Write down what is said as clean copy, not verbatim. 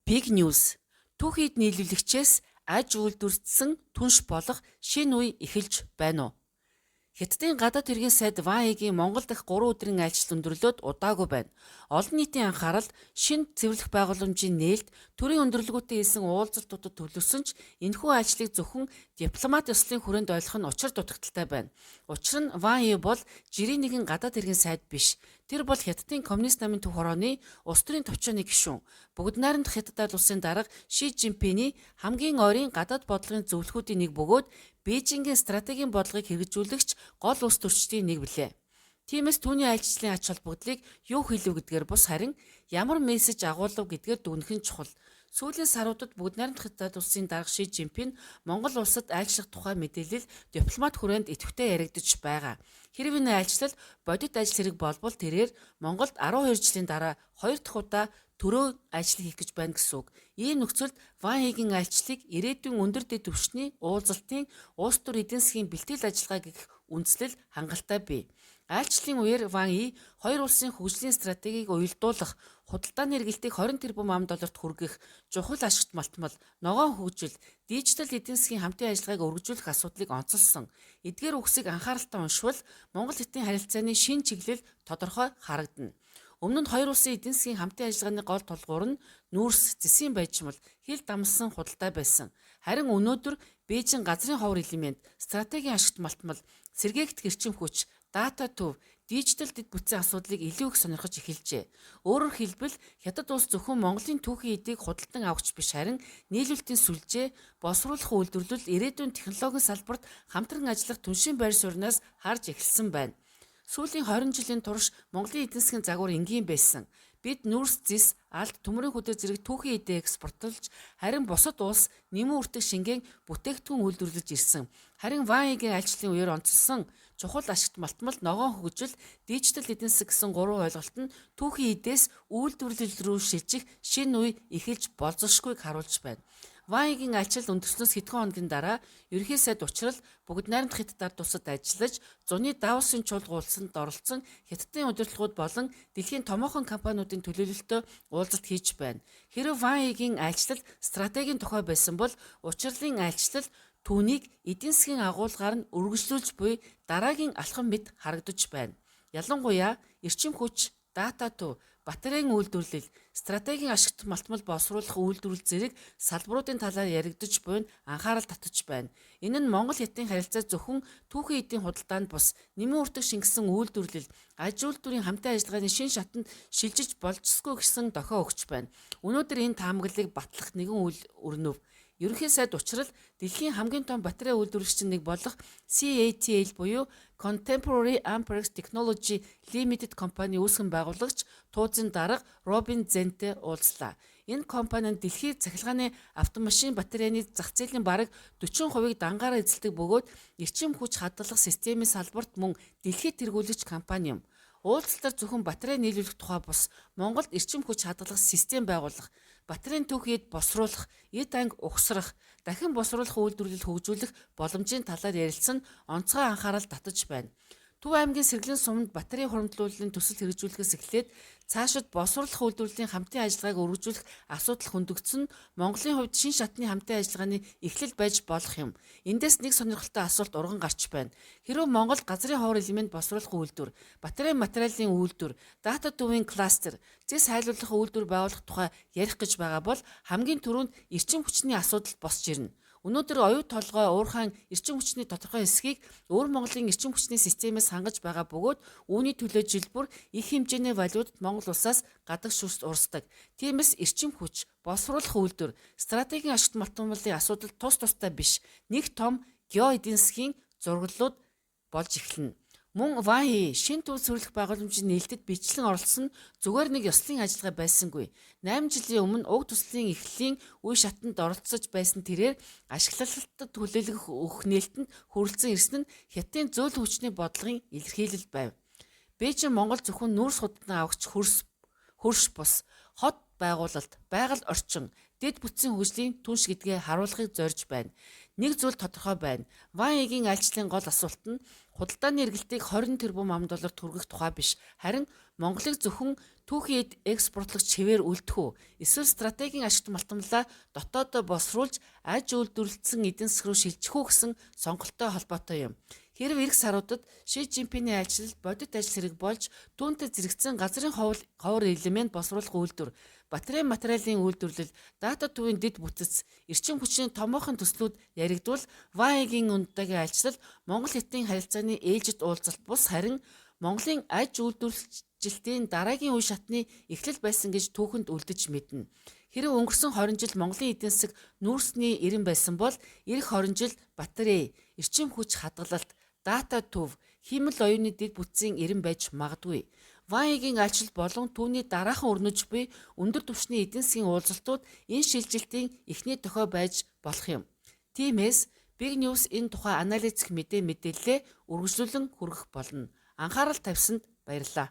Big News. Түүхийд нийлүүлэгчээс аж үйлдвэрлэсэн түнш болох шинэ үе эхэлж байна уу? Хятадын гадаад хэргийн сайд Ван Игийн Монгол дахь 3 өдрийн айлчлал өндөрлөөд удаагүй байна. Олон нийтийн анхаарал шинэ цэвэрлэх байгууламжийн нээлт, төрийн өндөрлөгөөтэй хийсэн уулзалтуудад төлөвлөсөн ч энэхүү айлчлалыг зөвхөн дипломат ёслолын хүрээнд ойлгох нь учир дутагдaltaй байна. Учир нь Ван И бол жирийн нэгэн гадаад хэргийн сайд биш. Тэр бол Хятадын коммунист намын төв хорооны улс төрийн товчооны гишүүн. Бүгд найрамдах Хятад улсын дарга Ши Жинпиний хамгийн ойрын гадаад бодлогын зөвлөхүүдийн нэг бөгөөд Бээжингийн стратегийн бодлогыг хэрэгжүүлэгч гол улс төрчдийн нэг билээ. Тиймээс түүний айлчлалын ач холбогдлыг юу хэлв гэдгээр бус харин ямар мессеж агуулв гэдгээр дүгнэх нь чухал. Сүүлийн саруудад бүгд найрамдах Хятад улсын дарга Ши Жинпин Монгол улсад айлчлах тухай мэдээлэл дипломат хүрээнд идэвхтэй яригдж байгаа. Хэрэв энэ айлчлал бодит ажил хэрэг болбол тэрээр Монголд 12 жилийн дараа 2 дахь удаа төрөө ажил хийх гэж байна гэсэн үг. Ийм нөхцөлд Ван Игийн айлчлалыг ирээдүйн өндөр дэд түвшний уулзалтын улс төр эдийн засгийн бэлтгэл ажиллагаа гэх үндслэл хангалттай бий. Айлчлалын үеэр Ван И хоёр улсын хөгжлийн стратегийг уялдуулах, худалдааны эргэлтийг 20 тэрбум $д хүргэх, чухал ашигт малтмал, ногоон хөгжил, дижитал эдийн засгийн хамтын ажиллагааг өргөжүүлэх асуудлыг онцолсон. Эдгээр үгсийг анхааралтай уншвал Монгол-Хятадын харилцааны шинэ чиглэл тодорхой харагдана. Өмнө нь хоёр улсын эдийн засгийн хамтын ажиллагааны гол тулгуур нь нүүрс, зэсийн баяжмал, хил дамсан худалдаа байсан. Харин өнөөдөр Бээжин газрын ховор элемент, стратегийн ашигт малтмал, сэргээгт эрчим хүч, дата төв, дижитал дэд бүтцийн асуудлыг илүү их сонирхож эхэлжээ. Өөрөөр хэлбэл Хятад улс зөвхөн Монголын түүхийн эдийг худалдан авахч биш харин нийлүүлэлтийн сүлжээ, боловсруулах үйлдвэрлэл, ирээдүйн технологийн салбарт хамтран ажиллах түншийн байр сууриас харж эхэлсэн байна. Сүүлийн 20 жилийн турш Монголын эдийн засгийн загвар энгийн байсан. Бид нүүрс зис, алт, төмрийн хөдөө зэрэг түүхийн эдээ экспортлж, харин бусад улс нэмэн үртэг шингээн бүтээгдэхүүн үйлдвэрлэж ирсэн. Харин Ван Игийн айлчлалын үеэр онцлсон чухал ашигт малтмал, ногоон хөгжил, дижитал эдийн засаг гэсэн гурван ойлголт нь түүхийн эдээс үйлдвэрлэл рүү шилжих шинэ үе эхэлж болзошгүйг харуулж байна. Ван Игийн айлчлал өндөснөөс хэдхэн хоногийн дараа ерөнхий сайд учрал бүгд найрамдах Хятад ард улсад ажиллаж, зуны Давосын чуулга уулзалтанд оролцсон Хятадын удирдлагууд болон дэлхийн томоохон компаниудын төлөөлөлтөд уулзалт хийж байна. Хэрэв Ван Игийн айлчлал стратегийн тухай байсан бол учрлын айлчлал түүнийг эдийн засгийн агуулгаар нь үргэлжлүүлж буй дараагийн алхам мэт харагдаж байна. Ялангуяа эрчим хүч, дата төв, батарейн үйлдвэрлэл, стратегийн ашигт малтмал боловсруулах үйлдвэрлэл зэрэг салбаруудын талаар яригдж буйн анхаарал татаж байна. Энэ нь Монгол-Хятадын харилцаа зөвхөн түүхийн эдийн худалдаанд бус нэмэн үртэг шингэсэн үйлдвэрлэл, аж үйлдвэрийн хамтын ажиллагааны шинэ шатанд шилжиж болжсгүй гэсэн дохио өгч байна. Өнөөдөр энэ таамаглалыг батлах нэгэн үйл өрнөв. Ерөнхий сайд учрал дэлхийн хамгийн том батарей үйлдвэрэгчийн нэг болох CATL буюу Contemporary Amperex Technology Limited компани үүсгэн байгуулагч тууцын дарга Робин Зентэй уулзлаа. Энэ компани нь дэлхийн цахилгааны автомашин батарейны зах зээлийн бараг 40%-ийг дангаараа эзэлдэг бөгөөд эрчим хүч хадгалах системийн салбарт мөн дэлхийд тэргүүлэгч компани юм. Уулзалтаар зөвхөн батарей нийлүүлэх тухай бус Монголд эрчим хүч хадгалах систем байгуулах, батарейн түүхийд босруулах, эд анги угсрах, дахин босруулах үйлдвэрлэл хөгжүүлэх боломжийн талаар ярилцсан онцгой анхаарал татаж байна. Төв аймгийн Сэргэлэн суманд батарей хуримтлууллын төсөл хэрэгжүүлэхээс эхлээд цаашид босруулах үйлдвэрлэлийн хамтын ажиллагааг өргөжүүлэх асуудал хөндөгдсөн Монголын хувьд шин шатны хамтын ажиллагааны эхлэл байж болох юм. Эндээс нэг сонирхолтой асуулт урган гарч байна. Хэрэв Монгол газрын ховор элемент босруулах үйлдвэр, батарей материалын үйлдвэр, дата төвийн кластер, зэс хайлуулах үйлдвэр байгуулах тухай ярих гэж байгаа бол хамгийн түрүүнд эрчим хүчний асуудал босч ирнэ. Өнөөдөр оюу толгой уурхайн эрчим хүчний тодорхой хэсгийг өөр Монголын эрчим хүчний системээс хангаж байгаа бөгөөд үүний төлөө жилбүр их хэмжээний валютад Монгол улсаас гадаг шүүс урсдаг. Тиймээс эрчим хүч, боловсруулах үйлдвэр, стратегийн ашигт малтмалын асуудал тус тустай биш. Нэг том гео эдийн засгийн зураглалууд болж эхэлнэ. Мөн Ван И шинэ төв цэвэрлэх байгууламжийн нээлтэд бичлэн оролцсон зүгээр нэг ёслолын ажиллагаа байсангүй. 8 жилийн өмнө уг төслийн эхлэлийн үе шатанд оролцож байсан тэрээр ашиглалтад хүлээлгэх өгөх нээлтэнд хүрэлцэн ирсэн нь Хятадын зөөл хүчний бодлогын илэрхийлэл байв. Бээжин Монгол зөвхөн нүүрс худалдан авахч хөрш бус, хот байгуулалт, байгаль орчин, дэд бүтцийн хөгжлийн түнш гэдгээ харуулахыг зорж байна. Нэг зүйл тодорхой байна. Ван Игийн айлчлалын гол асуулт нь худалдааны эргэлтийг 20 тэрбум $д хүргэх тухай биш, харин Монголыг зөвхөн Түүхийн экспортлогч хэвээр үлдэх үү? Эсвэл стратегийн ашигт малтамлаа дотоодоо босруулж аж үйлдвэрлэсэн эдийн засаг руу шилжих үү гэсэн сонголттой холбоотой юм. Хэрв эх саруудад Ши Жинпиний альчлал бодит ажил хэрэг болж түүнтэй зэрэгцсэн газрын ховор элемент босруулах үйлдвэр, батарей материалын үйлдвэрлэл, дата төвийн дэд бүтц, эрчим хүчний томоохон төслүүд яригдвал ВАЭ-гийн ундагийн альчлал Монгол Хятадын харилцааны ээлжид уулзалт бус харин Монголын аж үйлдвэржилтийн дараагийн үе шатны эхлэл байсан гэж түүхэнд үлдэж мэднэ. Хэрэв өнгөрсөн 20 жил Монголын эдийн засаг нүүрсний 90 байсан бол эх 20 жил батарей, эрчим хүч хадгалалт, дата төв, хиймэл оюуны дэд бүтцийн 90 байж магадгүй. ВАЭ-гийн альчлал болон түүний дараахан өрнөж буй өндөр түвшний эдийн засгийн уулзалтууд энэ шилжилтийн эхний дохио байж болох юм. Тиймээс Big News энэ тухай анализик мэдээлэлээ үргэлжлүүлэн хүргэх болно. Анхаарал тавьсанд баярлалаа.